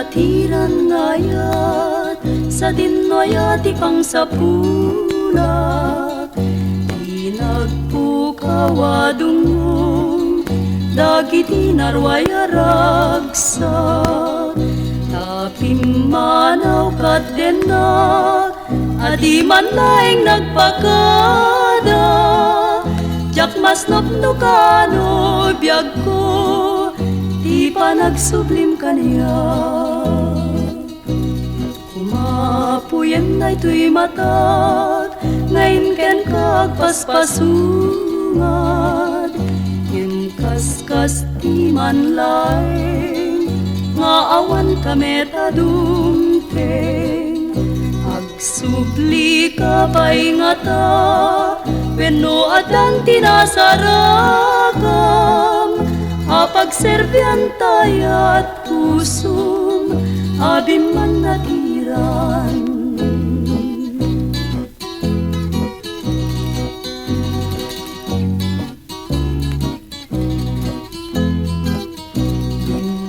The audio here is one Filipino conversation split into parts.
natiran ngayat sa tinnoyat ipang sapulak di nagpukawadungong dagiti narway aragsak tapim manaw kat denna adi man laing nagpakada jak mas nopnukano biyag ko di pa nagsublim kaniya kumapuyen na ito'y matat ngayon ken kagpaspasungad yung kaskas di man laing nga awan kamet adumteng agsubli ka pa'y nga ta wenno adang tinasaragam apagserbian tayat pusum abim man natiran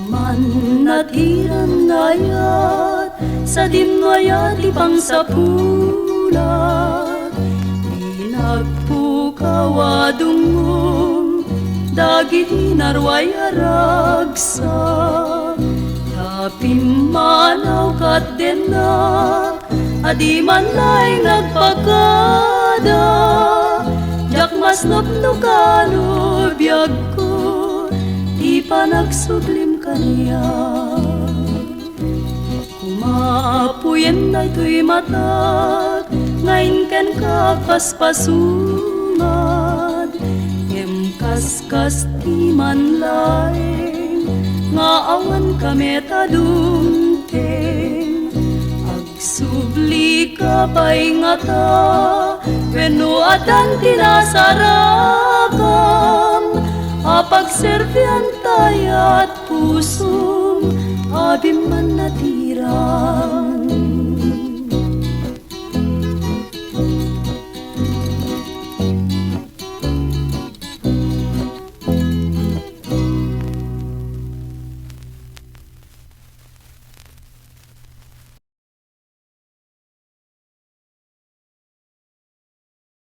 man natiran nayat sa dimnoyat ipang sapulak di nagpukawadungong dagiti narway aragsak tapim manaw kat denna adi man laing nagpakada jak mas nopnukano biyag ko di pa nagsublim kaniya kumapuyen na ito'y matat ngayon ken kagpaspasungad kaskas di man laing nga awan kamet adumteng agsubli ka pa'y nga ta wenno adang tinasaragam apagserbian tayat pusong abim man natiran